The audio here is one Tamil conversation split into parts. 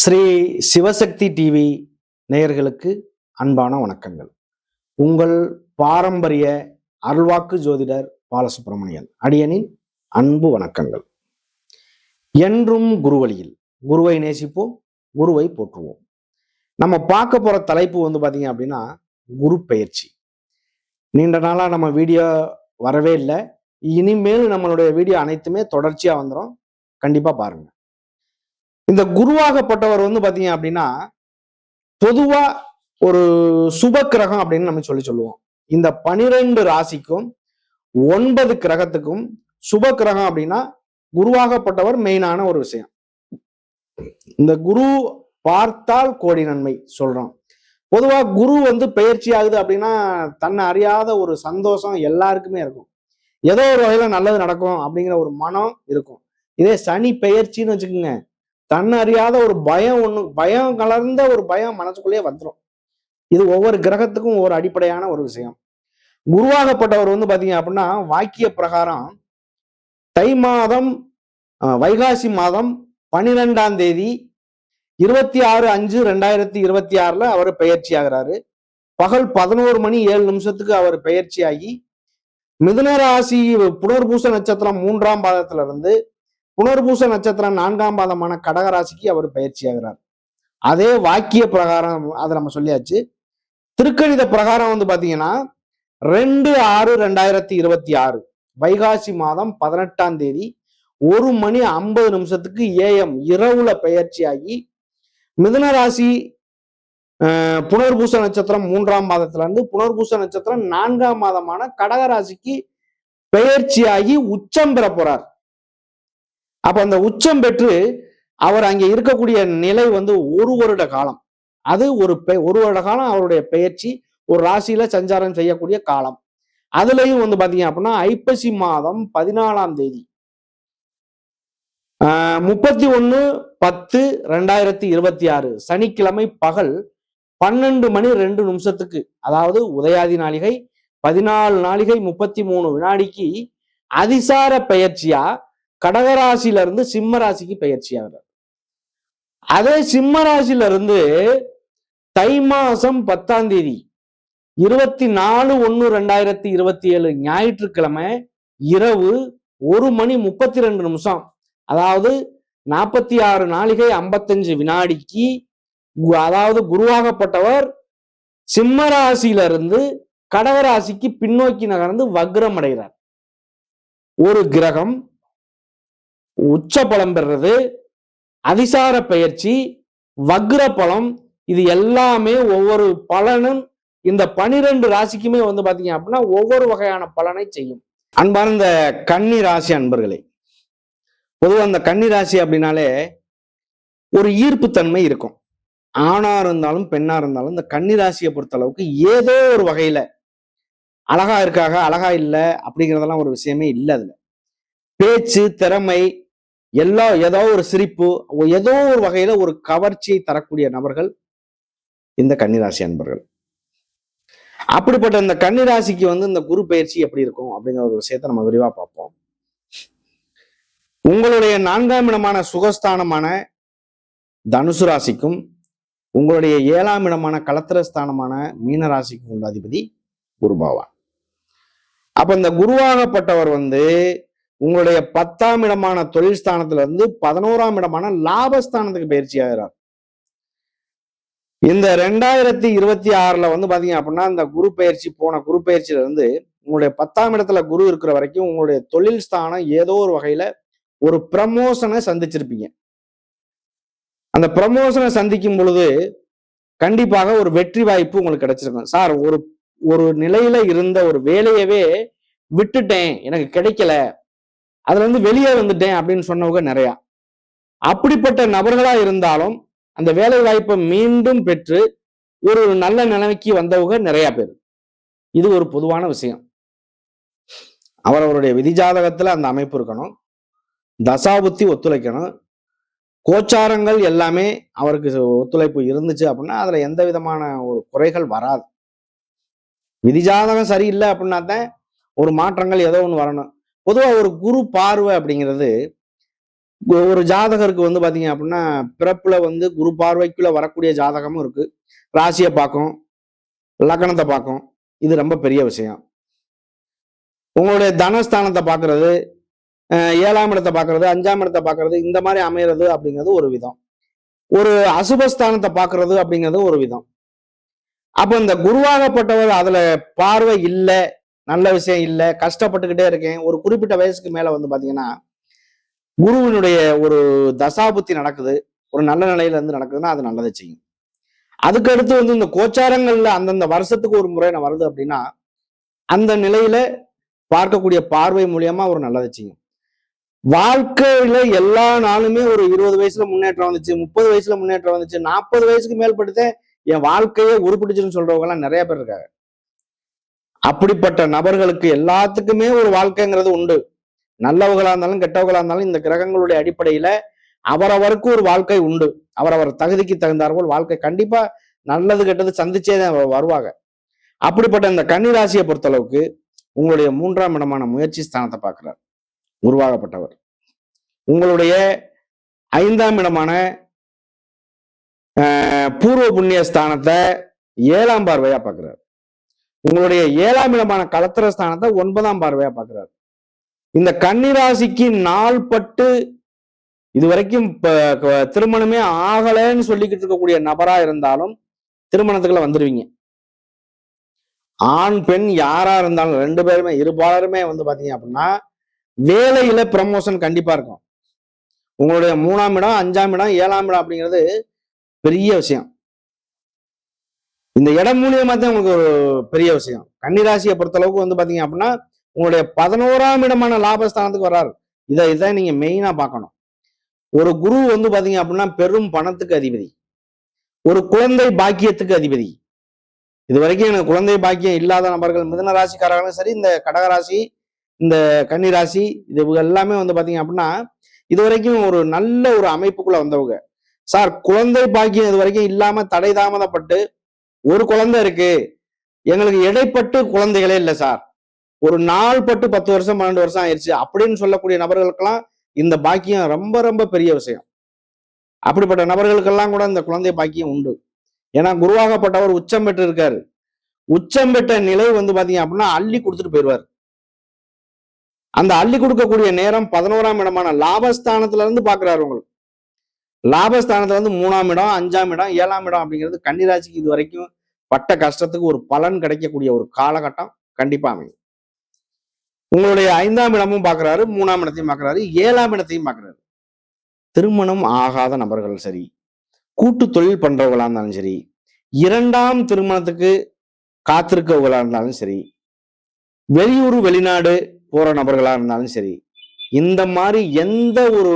ஸ்ரீ சிவசக்தி டிவி நேயர்களுக்கு அன்பான வணக்கங்கள். உங்கள் பாரம்பரிய அருள்வாக்கு ஜோதிடர் பாலசுப்ரமணியன் அடியனின் அன்பு வணக்கங்கள். என்றும் குருவழியில் குருவை நேசிப்போம், குருவை போற்றுவோம். நம்ம பார்க்க போற தலைப்பு பாத்தீங்க அப்படின்னா குரு பெயர்ச்சி. நீண்ட நாளா நம்ம வீடியோ வரவே இல்லை. இனிமேல் நம்மளுடைய வீடியோ அனைத்துமே தொடர்ச்சியா வந்துடும். கண்டிப்பா பாருங்க. இந்த குருவாகப்பட்டவர் பாத்தீங்க அப்படின்னா பொதுவா ஒரு சுப கிரகம் அப்படின்னு நம்ம சொல்லுவோம். இந்த 12 ராசிக்கும் 9 கிரகத்துக்கும் சுப கிரகம் அப்படின்னா குருவாகப்பட்டவர் மெயினான ஒரு விஷயம். இந்த குரு பார்த்தால் கோடி நன்மை சொல்றோம். பொதுவா குரு பெயர்ச்சி ஆகுது அப்படின்னா தன்னை அறியாத ஒரு சந்தோஷம் எல்லாருக்குமே இருக்கும். ஏதோ ஒரு வகையில நல்லது நடக்கும் அப்படிங்கிற ஒரு மனம் இருக்கும். இதே சனி பெயர்ச்சின்னு வச்சுக்கோங்க, தன்னை அறியாத ஒரு பயம் கலர்ந்த ஒரு பயம் மனசுக்குள்ளேயே வந்துடும். இது ஒவ்வொரு கிரகத்துக்கும் ஒரு அடிப்படையான ஒரு விஷயம். குருவாகப்பட்டவர் பாத்தீங்க அப்படின்னா வாக்கிய பிரகாரம் தை மாதம் வைகாசி மாதம் 12ஆம் தேதி 26/5/2026 அவர் பெயர்ச்சி ஆகிறாரு. பகல் 11:07 அவர் பெயர்ச்சி ஆகி மிதுன ராசி புனர்பூச நட்சத்திரம் 3ஆம் பாதத்துல இருந்து புனர்பூச நட்சத்திரம் 4ஆம் பாதமான கடகராசிக்கு அவர் பயிற்சி ஆகிறார். அதே வாக்கிய பிரகாரம் அதை நம்ம சொல்லியாச்சு. திருக்கணித பிரகாரம் பாத்தீங்கன்னா 2/6/2026 வைகாசி மாதம் 18ஆம் தேதி 1:50 AM இரவுல பயிற்சி ஆகி மிதுன ராசி புனர்பூச நட்சத்திரம் 3ஆம் பாதத்துல இருந்து புனர்பூச நட்சத்திரம் 4ஆம் மாதமான கடகராசிக்கு பெயர்ச்சியாகி உச்சம் பெற போறார். அப்ப அந்த உச்சம் பெற்று அவர் அங்கே இருக்கக்கூடிய நிலை 1 வருட காலம். அது ஒரு வருட காலம் அவருடைய பெயர்ச்சி ஒரு ராசியில சஞ்சாரம் செய்யக்கூடிய காலம். அதுலயும் பாத்தீங்க அப்படின்னா ஐப்பசி மாதம் 14ஆம் தேதி 31/10/2026 சனிக்கிழமை பகல் 12:02 அதாவது உதயாதி நாளிகை 14:33 அதிசார பெயர்ச்சியா கடகராசியில இருந்து சிம்ம ராசிக்கு பயிற்சி ஆகிறார். அதே சிம்ம ராசியில இருந்து தை மாசம் 10ஆம் தேதி 24/1/2027 ஞாயிற்றுக்கிழமை இரவு 1:32 அதாவது 46:55 அதாவது குருவாகப்பட்டவர் சிம்ம ராசியில இருந்து கடகராசிக்கு பின்னோக்கி நகர்ந்து வக்ரம் அடைகிறார். ஒரு கிரகம் உச்ச பலம் பெறுறது, அதிசார பெயர்ச்சி, வக்ர பலம், இது எல்லாமே ஒவ்வொரு பலனும் இந்த 12 ராசிக்குமே பாத்தீங்க அப்படின்னா ஒவ்வொரு வகையான பலனை செய்யும். அன்பார்ந்த கன்னி ராசி அன்பர்களே, பொதுவாக அந்த கன்னி ராசி அப்படின்னாலே ஒரு ஈர்ப்பு தன்மை இருக்கும். ஆணா இருந்தாலும் பெண்ணா இருந்தாலும் இந்த கன்னி ராசியை பொறுத்த அளவுக்கு ஏதோ ஒரு வகையில அழகா இருக்காக, அழகா இல்லை அப்படிங்கிறதெல்லாம் ஒரு விஷயமே இல்லை. அதுல பேச்சு, திறமை, ஏதோ ஒரு சிரிப்பு, ஏதோ ஒரு வகையில ஒரு கவர்ச்சியை தரக்கூடிய நபர்கள் இந்த கன்னிராசி அன்பர்கள். அப்படிப்பட்ட இந்த கன்னிராசிக்கு இந்த குரு பயிற்சி எப்படி இருக்கும் அப்படிங்கிற ஒரு விஷயத்தை நம்ம விரிவா பார்ப்போம். உங்களுடைய 4ஆம் இடமான சுகஸ்தானமான தனுசு ராசிக்கும் உங்களுடைய 7ஆம் இடமான கலத்திரஸ்தானமான மீன ராசிக்கும் உள்ள அதிபதி குரு பகவான். அப்ப இந்த குருவாகப்பட்டவர் உங்களுடைய 10ஆம் இடமான தொழில் ஸ்தானத்துல இருந்து 11ஆம் இடமான லாபஸ்தானத்துக்கு பயிற்சி ஆகிறார். இந்த 2026 பாத்தீங்க அப்படின்னா இந்த குரு பயிற்சி போன குரு பயிற்சியில இருந்து உங்களுடைய 10ஆம் இடத்துல குரு இருக்கிற வரைக்கும் உங்களுடைய தொழில் ஸ்தானம் ஏதோ ஒரு வகையில ஒரு ப்ரமோஷனை சந்திச்சிருப்பீங்க. அந்த ப்ரமோஷனை சந்திக்கும் பொழுது கண்டிப்பாக ஒரு வெற்றி வாய்ப்பு உங்களுக்கு கிடைச்சிருக்கும். சார், ஒரு நிலையில இருந்த ஒரு வேலையவே விட்டுட்டேன், எனக்கு கிடைக்கல, அதுல வெளியே வந்துட்டேன் அப்படின்னு சொன்னவங்க நிறைய. அப்படிப்பட்ட நபர்களா இருந்தாலும் அந்த வேலை வாய்ப்பை மீண்டும் பெற்று ஒரு நல்ல நிலைமைக்கு வந்தவங்க நிறைய பேர். இது ஒரு பொதுவான விஷயம். அவரவருடைய விதி ஜாதகத்துல அந்த அமைப்பு இருக்கணும், தசாபுத்தி ஒத்துழைக்கணும், கோச்சாரங்கள் எல்லாமே அவருக்கு ஒத்துழைப்பு இருந்துச்சு அப்படின்னா அதுல எந்த விதமான ஒரு குறைகள் வராது. விதி ஜாதகம் சரியில்லை அப்படின்னா தான் ஒரு மாற்றங்கள் ஏதோ ஒன்று வரணும். பொதுவாக ஒரு குரு பார்வை அப்படிங்கிறது ஒரு ஜாதகருக்கு வந்து பாத்தீங்க அப்படின்னா பிறப்புல வந்து குரு பார்வைக்குள்ள வரக்கூடிய ஜாதகமும் இருக்கு. ராசியை பார்க்கும், லக்னத்தை பார்க்கும். இது ரொம்ப பெரிய விஷயம். உங்களுடைய தனஸ்தானத்தை பார்க்கறது, 7ஆம் இடத்தை பார்க்கறது, 5ஆம் இடத்தை பார்க்கறது, இந்த மாதிரி அமைகிறது அப்படிங்கிறது ஒரு விதம். ஒரு அசுபஸ்தானத்தை பார்க்கறது அப்படிங்கிறது ஒரு விதம். அப்ப இந்த குருவாகப்பட்டவர் அதுல பார்வை இல்லை, நல்ல விஷயம் இல்லை, கஷ்டப்பட்டுக்கிட்டே இருக்கேன். ஒரு குறிப்பிட்ட வயசுக்கு மேல வந்து பாத்தீங்கன்னா குருவினுடைய ஒரு தசாபுத்தி நடக்குது, ஒரு நல்ல நிலையில இருந்து நடக்குதுன்னா அது நல்லதை செய்யும். அதுக்கு அடுத்து வந்து இந்த கோச்சாரங்கள்ல அந்தந்த வருஷத்துக்கு ஒரு முறை நான் வருது அப்படின்னா அந்த நிலையில பார்க்கக்கூடிய பார்வை மூலியமா ஒரு நல்லதை செய்யும். வாழ்க்கையில எல்லா நாளுமே ஒரு 20 வயசுல முன்னேற்றம் வந்துச்சு, 30 வயசுல முன்னேற்றம் வந்துச்சு, 40 வயசுக்கு மேல்படுத்த என் வாழ்க்கையே உருப்பிடுச்சுன்னு சொல்றவங்க எல்லாம் நிறைய பேர் இருக்காங்க. அப்படிப்பட்ட நபர்களுக்கு எல்லாத்துக்குமே ஒரு வாழ்க்கைங்கிறது உண்டு. நல்லவர்களா இருந்தாலும் கெட்டவர்களா இருந்தாலும் இந்த கிரகங்களுடைய அடிப்படையில அவரவருக்கு ஒரு வாழ்க்கை உண்டு. அவரவர் தகுதிக்கு தகுந்தாற்போல் வாழ்க்கை கண்டிப்பா நல்லது கெட்டது சந்திச்சே தான் வருவாங்க. அப்படிப்பட்ட இந்த கன்னி ராசியை பொறுத்தளவுக்கு உங்களுடைய 3ஆம் இடமான முயற்சி ஸ்தானத்தை பார்க்கிறார் உருவாகப்பட்டவர். உங்களுடைய 5ஆம் இடமான பூர்வ புண்ணிய ஸ்தானத்தை 7ஆம் பார்வையா பார்க்கிறார். உங்களுடைய 7ஆம் இடமான களத்திர ஸ்தானத்தை 9ஆம் பார்வையா பார்க்கிறார். இந்த கன்னிராசிக்கு நாள்பட்டு இதுவரைக்கும் திருமணமே ஆகலைன்னு சொல்லிக்கிட்டு இருக்கக்கூடிய நபரா இருந்தாலும் திருமணத்துக்குள்ள வந்துருவீங்க. ஆண் பெண் யாரா இருந்தாலும் 2 பேருமே இருபாலருமே வந்து பாத்தீங்க அப்படின்னா வேலையில ப்ரமோஷன் கண்டிப்பா இருக்கும். உங்களுடைய 3ஆம் இடம், 5ஆம் இடம், 7ஆம் இடம் அப்படிங்கிறது பெரிய விஷயம். இந்த இடம் மூலியமா தான் உங்களுக்கு ஒரு பெரிய விஷயம். கன்னிராசியை பொறுத்த அளவுக்கு வந்து பாத்தீங்க அப்படின்னா உங்களுடைய 11ஆம் இடமான லாபஸ்தானத்துக்கு வர்றாரு. இதை நீங்க மெயினா பார்க்கணும். ஒரு குரு வந்து பாத்தீங்க அப்படின்னா பெரும் பணத்துக்கு அதிபதி, ஒரு குழந்தை பாக்கியத்துக்கு அதிபதி. இது வரைக்கும் எனக்கு குழந்தை பாக்கியம் இல்லாத நபர்கள் மிதுன ராசிக்காரர்களும் சரி, இந்த கடகராசி, இந்த கன்னிராசி, இது எல்லாமே வந்து பாத்தீங்க அப்படின்னா இது வரைக்கும் ஒரு நல்ல ஒரு அமைப்புக்குள்ள வந்தவங்க. சார் குழந்தை பாக்கியம் இது வரைக்கும் இல்லாம தடை தாமதப்பட்டு ஒரு குழந்தை இருக்கு, எங்களுக்கு இடைப்பட்டு குழந்தைகளே இல்லை சார், ஒரு நாள் பட்டு 10 வருஷம் 12 வருஷம் ஆயிடுச்சு அப்படின்னு சொல்லக்கூடிய நபர்களுக்கெல்லாம் இந்த பாக்கியம் ரொம்ப ரொம்ப பெரிய விஷயம். அப்படிப்பட்ட நபர்களுக்கெல்லாம் கூட இந்த குழந்தை பாக்கியம் உண்டு. ஏன்னா குருவாகப்பட்டவர் உச்சம் பெற்று இருக்காரு. உச்சம் பெற்ற நிலை வந்து பாத்தீங்க அப்படின்னா அள்ளி கொடுத்துட்டு போயிடுவார். அந்த அள்ளி கொடுக்கக்கூடிய நேரம் 11ஆம் இடமான லாபஸ்தானத்துல இருந்து பாக்குறாரு. உங்களுக்கு லாபஸ்தானத்துல வந்து 3ஆம் இடம், 5ஆம் இடம், 7ஆம் இடம் அப்படிங்கிறது கன்னிராசிக்கு இது வரைக்கும் பட்ட கஷ்டத்துக்கு ஒரு பலன் கிடைக்கக்கூடிய ஒரு காலகட்டம் கண்டிப்பா அமையும். உங்களுடைய 5ஆம் இடமும் பாக்குறாரு, 3ஆம் இடத்தையும் பாக்குறாரு, 7ஆம் இடத்தையும் பாக்குறாரு. திருமணம் ஆகாத நபர்கள் சரி, கூட்டு தொழில் பண்றவங்களா இருந்தாலும் சரி, 2ஆம் திருமணத்துக்கு காத்திருக்கவங்களா இருந்தாலும் சரி, வெளியூர் வெளிநாடு போற நபர்களா இருந்தாலும் சரி, இந்த மாதிரி எந்த ஒரு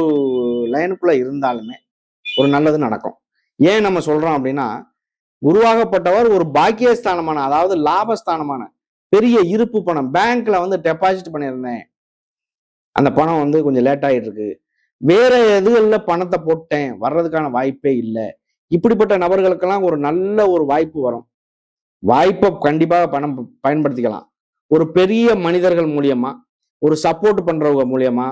லைனுக்குள்ள இருந்தாலுமே ஒரு நல்லது நடக்கும். ஏன் நம்ம சொல்றோம் அப்படின்னா குருவாகப்பட்டவர் ஒரு பாக்கியஸ்தானமான, அதாவது லாபஸ்தானமான பெரிய இருப்பு பணம் பேங்க்ல வந்து டெபாசிட் பண்ணியிருந்தேன், அந்த பணம் வந்து கொஞ்சம் லேட் ஆகிட்டு இருக்கு, வேற எதுல பணத்தை போட்டேன், வர்றதுக்கான வாய்ப்பே இல்லை. இப்படிப்பட்ட நபர்களுக்கெல்லாம் ஒரு நல்ல ஒரு வாய்ப்பு வரும். வாய்ப்பை கண்டிப்பாக பணம் பயன்படுத்திக்கலாம். ஒரு பெரிய மனிதர்கள் மூலியமா, ஒரு சப்போர்ட் பண்றவங்க மூலியமா,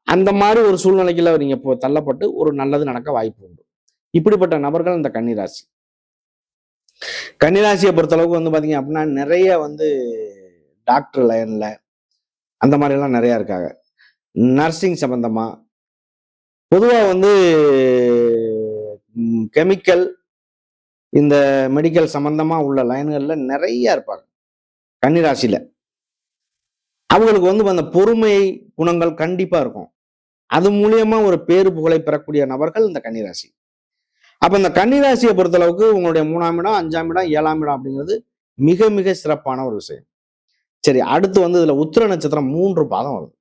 அந்த மாதிரி ஒரு சூழ்நிலைக்குள்ள நீங்க தள்ளப்பட்டு ஒரு நல்லது நடக்க வாய்ப்பு உண்டு. இப்படிப்பட்ட நபர்கள் இந்த கன்னிராசி. கன்னிராசியை பொறுத்த அளவுக்கு வந்து பாத்தீங்க அப்படின்னா நிறைய வந்து டாக்டர் லைன்ல அந்த மாதிரி எல்லாம் நிறைய இருக்காங்க. நர்சிங் சம்பந்தமா, பொதுவா வந்து கெமிக்கல், இந்த மெடிக்கல் சம்பந்தமா உள்ள லைன்கள்ல நிறைய இருப்பாங்க கன்னிராசியில. அவங்களுக்கு வந்து அந்த பொறுமை குணங்கள் கண்டிப்பா இருக்கும். அது மூலியமா ஒரு பேரு புகழை பெறக்கூடிய நபர்கள் இந்த கன்னிராசி. அப்ப இந்த கன்னிராசியை பொறுத்த அளவுக்கு உங்களுடைய 3ஆம் இடம், 5ஆம் இடம், 7ஆம் இடம் அப்படிங்கிறது மிக மிக சிறப்பான ஒரு விஷயம். சரி, அடுத்து வந்து இதுல உத்திர நட்சத்திரம் 3 பாதம் வருது.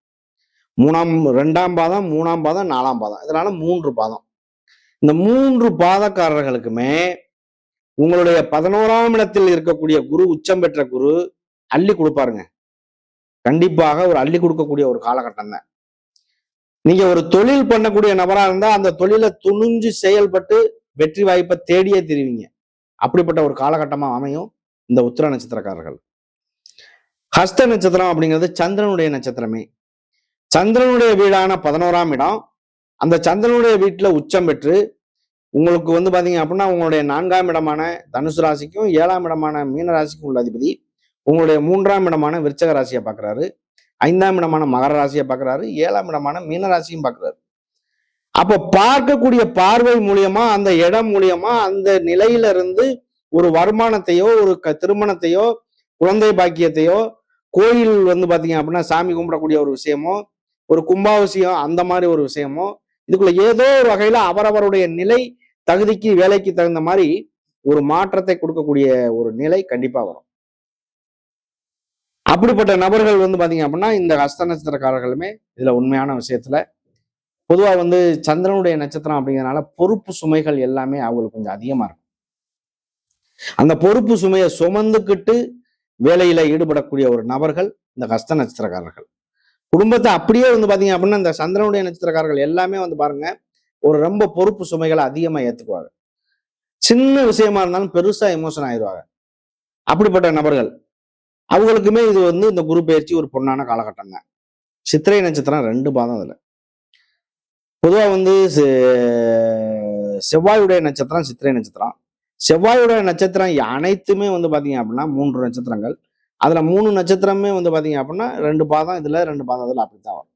2ஆம் பாதம், 3ஆம் பாதம், 4ஆம் பாதம், இதனால 3 பாதம். இந்த 3 பாதக்காரர்களுக்குமே உங்களுடைய 11ஆம் இடத்தில் இருக்கக்கூடிய குரு, உச்சம் பெற்ற குரு அள்ளி கொடுப்பாருங்க. கண்டிப்பாக ஒரு அள்ளி கொடுக்கக்கூடிய ஒரு காலகட்டம் தான். நீங்க ஒரு தொழில் பண்ணக்கூடிய நபரா இருந்தா அந்த தொழிலை துணிஞ்சு செயல்பட்டு வெற்றி வாய்ப்பை தேடியே தெரிவிங்க. அப்படிப்பட்ட ஒரு காலகட்டமா அமையும் இந்த உத்திர நட்சத்திரக்காரர்கள். ஹஸ்த நட்சத்திரம் அப்படிங்கிறது சந்திரனுடைய நட்சத்திரமே. சந்திரனுடைய வீடான 11ஆம் இடம் அந்த சந்திரனுடைய வீட்டுல உச்சம் பெற்று உங்களுக்கு வந்து பாத்தீங்க அப்படின்னா உங்களுடைய 4ஆம் இடமான தனுசு ராசிக்கும் 7ஆம் இடமான மீன ராசிக்கும் உள்ள அதிபதி உங்களுடைய 3ஆம் இடமான விருச்சக ராசியை பார்க்கிறாரு, 5ஆம் இடமான மகர ராசியை பார்க்கிறாரு, 7ஆம் இடமான மீன ராசியும் பார்க்கிறாரு. அப்ப பார்க்கக்கூடிய பார்வை மூலியமா அந்த இடம் மூலியமா அந்த நிலையில இருந்து ஒரு வருமானத்தையோ ஒரு திருமணத்தையோ குழந்தை பாக்கியத்தையோ கோயில் வந்து பாத்தீங்க அப்படின்னா சாமி கும்பிடக்கூடிய ஒரு விஷயமோ ஒரு கும்பாபிஷேகம் அந்த மாதிரி ஒரு விஷயமோ இதுக்குள்ள ஏதோ ஒரு வகையில அவரவருடைய நிலை தகுதிக்கு வேலைக்கு தகுந்த மாதிரி ஒரு மாற்றத்தை கொடுக்கக்கூடிய ஒரு நிலை கண்டிப்பா வரும். அப்படிப்பட்ட நபர்கள் வந்து பாத்தீங்க அப்படின்னா இந்த ஹஸ்த நட்சத்திரக்காரர்களுமே இதுல உண்மையான விஷயத்துல பொதுவா வந்து சந்திரனுடைய நட்சத்திரம் அப்படிங்கிறதுனால பொறுப்பு சுமைகள் எல்லாமே அவங்களுக்கு கொஞ்சம் அதிகமா இருக்கும். அந்த பொறுப்பு சுமையை சுமந்துக்கிட்டு வேலையில ஈடுபடக்கூடிய ஒரு நபர்கள் இந்த ஹஸ்த நட்சத்திரக்காரர்கள். குடும்பத்தை அப்படியே வந்து பாத்தீங்க அப்படின்னா இந்த சந்திரனுடைய நட்சத்திரக்காரர்கள் எல்லாமே வந்து பாருங்க ஒரு ரொம்ப பொறுப்பு சுமைகளை அதிகமா ஏத்துக்குவாங்க. சின்ன விஷயமா இருந்தாலும் பெருசா எமோஷன் ஆயிடுவாங்க. அப்படிப்பட்ட நபர்கள் அவங்களுக்குமே இது வந்து இந்த குரு பயிற்சி ஒரு பொன்னான காலகட்டம் தான். சித்திரை நட்சத்திரம் 2 பாதம் அதுல. பொதுவா வந்து செவ்வாயுடைய நட்சத்திரம் சித்திரை நட்சத்திரம். செவ்வாயுடைய நட்சத்திரம் அனைத்துமே வந்து பாத்தீங்க அப்படின்னா 3 நட்சத்திரங்கள். அதுல 3 நட்சத்திரமே வந்து பாத்தீங்க அப்படின்னா 2 பாதம் இதுல 2 பாதம் அதுல அப்படித்தான் வரும்.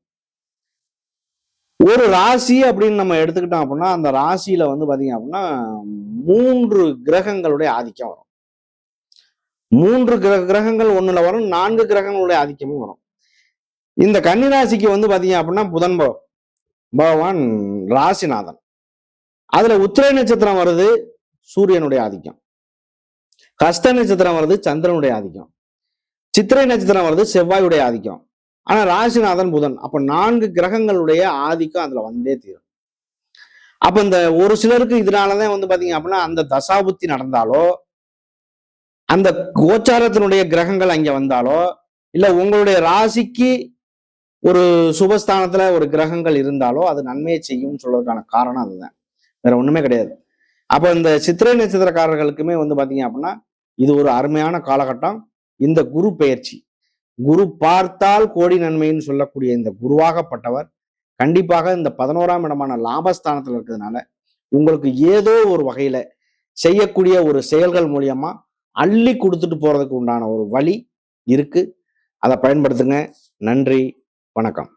ஒரு ராசி அப்படின்னு நம்ம எடுத்துக்கிட்டோம் அப்படின்னா அந்த ராசியில வந்து பாத்தீங்க அப்படின்னா 3 கிரகங்களுடைய ஆதிக்கம் வரும். 3 கிரகங்கள் ஒண்ணுல வரும், 4 கிரகங்களுடைய ஆதிக்கமும் வரும். இந்த கன்னிராசிக்கு வந்து பாத்தீங்க அப்படின்னா புதன் பகவான் ராசிநாதன். அதுல உத்திரை நட்சத்திரம் வருது சூரியனுடைய ஆதிக்கம், ஹஸ்த நட்சத்திரம் வருது சந்திரனுடைய ஆதிக்கம், சித்திரை நட்சத்திரம் வருது செவ்வாயுடைய ஆதிக்கம். ஆனா ராசிநாதன் புதன். அப்ப 4 கிரகங்களுடைய ஆதிக்கம் அதுல வந்தே தீரும். அப்ப இந்த ஒரு சிலருக்கு இதனாலதான் வந்து பாத்தீங்க அப்படின்னா அந்த தசாபுத்தி நடந்தாலோ அந்த கோச்சாரத்தினுடைய கிரகங்கள் அங்க வந்தாலோ இல்ல உங்களுடைய ராசிக்கு ஒரு சுபஸ்தானத்துல ஒரு கிரகங்கள் இருந்தாலோ அது நன்மையை செய்யும் சொல்றதுக்கான காரணம் அதுதான், வேற ஒண்ணுமே கிடையாது. அப்ப இந்த சித்திரை நட்சத்திரக்காரர்களுக்குமே வந்து பாத்தீங்க அப்படின்னா இது ஒரு அருமையான காலகட்டம். இந்த குரு பெயர்ச்சி, குரு பார்த்தால் கோடி நன்மைன்னு சொல்லக்கூடிய இந்த குருவாகப்பட்டவர் கண்டிப்பாக இந்த 11ஆம் இடமான லாபஸ்தானத்துல இருக்கிறதுனால உங்களுக்கு ஏதோ ஒரு வகையில செய்யக்கூடிய ஒரு செயல்கள் மூலியமா அள்ளி கொடுத்துட்டு போறதுக்கு உண்டான ஒரு வழி இருக்கு. அதை பயன்படுத்துங்க. நன்றி, வணக்கம்.